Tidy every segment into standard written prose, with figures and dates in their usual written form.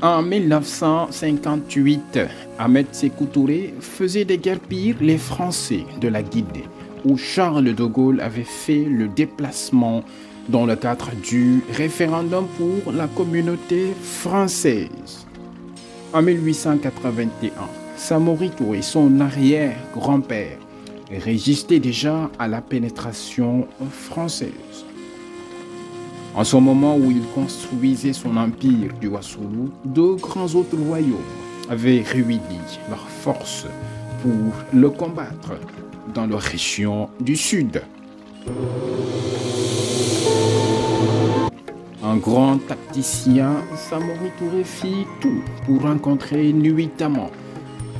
En 1958, Ahmed Sékou Touré faisait déguerpir les Français de la Guinée, où Charles de Gaulle avait fait le déplacement dans le cadre du référendum pour la communauté française. En 1881, Samori Touré, son arrière-grand-père, résistait déjà à la pénétration française. En ce moment où il construisait son empire du Wassoulou, deux grands autres royaumes avaient réuni leurs forces pour le combattre dans la région du Sud. Un grand tacticien, Samori Touré fit tout pour rencontrer nuitamment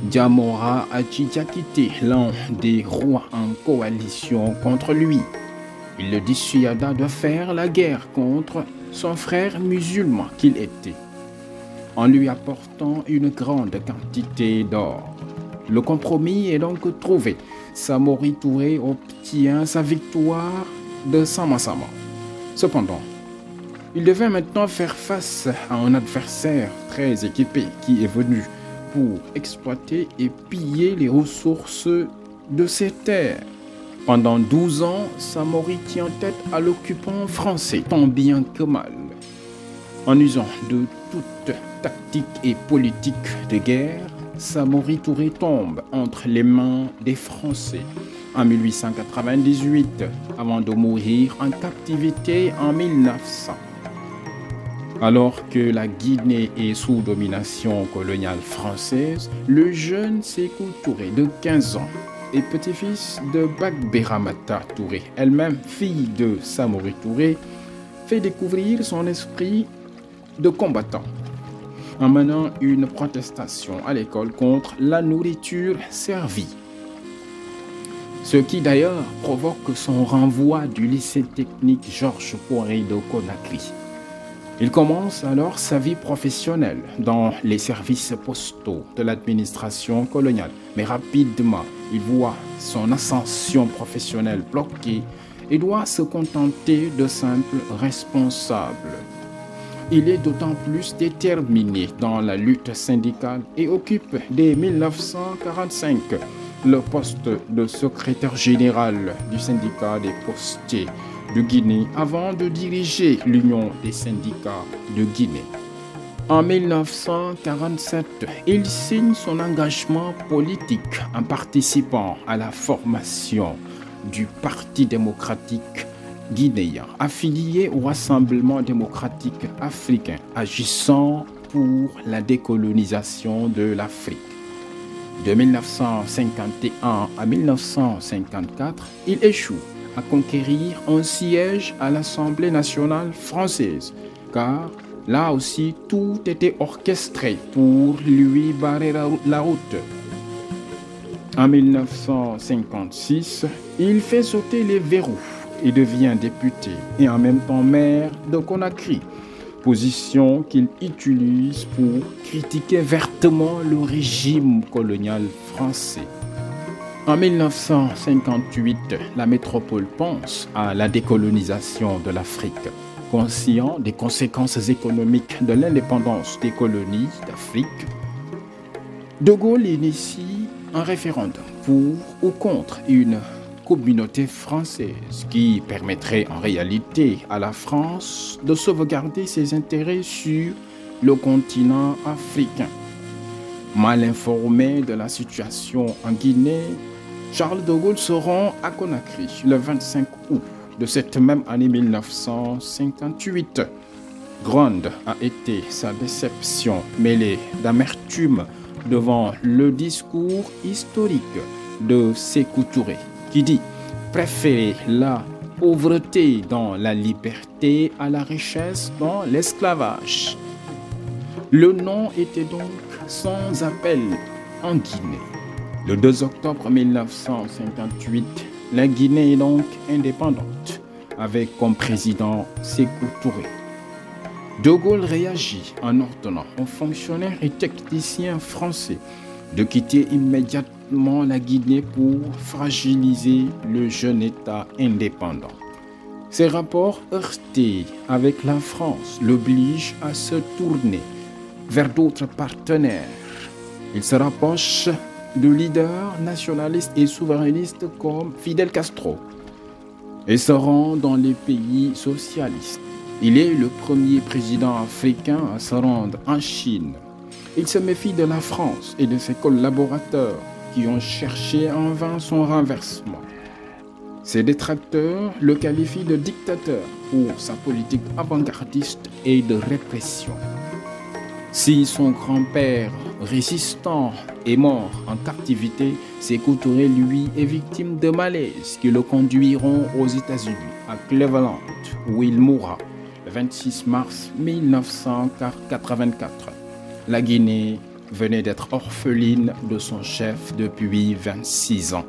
Diamora Adji Diakité, l'un des rois en coalition contre lui. Il le dissuada de faire la guerre contre son frère musulman qu'il était, en lui apportant une grande quantité d'or. Le compromis est donc trouvé. Samori Touré obtient sa victoire de Sama-Sama. Cependant, il devait maintenant faire face à un adversaire très équipé qui est venu pour exploiter et piller les ressources de ses terres. Pendant 12 ans, Samori tient tête à l'occupant français, tant bien que mal. En usant de toute tactique et politique de guerre, Samori Touré tombe entre les mains des Français en 1898, avant de mourir en captivité en 1900. Alors que la Guinée est sous domination coloniale française, le jeune Sékou Touré de 15 ans et petit-fils de Bagberamata Touré, elle-même fille de Samori Touré, fait découvrir son esprit de combattant en menant une protestation à l'école contre la nourriture servie. Ce qui d'ailleurs provoque son renvoi du lycée technique Georges Poiré de Conakry. Il commence alors sa vie professionnelle dans les services postaux de l'administration coloniale. Mais rapidement, il voit son ascension professionnelle bloquée et doit se contenter de simple responsable. Il est d'autant plus déterminé dans la lutte syndicale et occupe dès 1945 le poste de secrétaire général du syndicat des postiers de Guinée avant de diriger l'Union des syndicats de Guinée. En 1947, il signe son engagement politique en participant à la formation du Parti démocratique guinéen, affilié au Rassemblement démocratique africain, agissant pour la décolonisation de l'Afrique. De 1951 à 1954, il échoue à conquérir un siège à l'Assemblée nationale française, car là aussi tout était orchestré pour lui barrer la route. En 1956, il fait sauter les verrous et devient député et en même temps maire de Conakry, position qu'il utilise pour critiquer vertement le régime colonial français. En 1958, la métropole pense à la décolonisation de l'Afrique. Conscient des conséquences économiques de l'indépendance des colonies d'Afrique, De Gaulle initie un référendum pour ou contre une communauté française qui permettrait en réalité à la France de sauvegarder ses intérêts sur le continent africain. Mal informé de la situation en Guinée, Charles de Gaulle se rend à Conakry le 25 août de cette même année 1958. Grande a été sa déception mêlée d'amertume devant le discours historique de Sékou Touré qui dit préférer la pauvreté dans la liberté à la richesse dans l'esclavage. Le nom était donc sans appel en Guinée. Le 2 octobre 1958, la Guinée est donc indépendante, avec comme président Sékou Touré. De Gaulle réagit en ordonnant aux fonctionnaires et techniciens français de quitter immédiatement la Guinée pour fragiliser le jeune État indépendant. Ces rapports heurtés avec la France l'obligent à se tourner vers d'autres partenaires. Il se rapproche de leaders nationalistes et souverainistes comme Fidel Castro et se rend dans les pays socialistes. Il est le premier président africain à se rendre en Chine. Il se méfie de la France et de ses collaborateurs qui ont cherché en vain son renversement. Ses détracteurs le qualifient de dictateur pour sa politique avant-gardiste et de répression. Si son grand-père résistant est mort en captivité, Sékou Touré, lui, est victime de malaise qui le conduiront aux États-Unis, à Cleveland, où il mourra le 26 mars 1984. La Guinée venait d'être orpheline de son chef depuis 26 ans.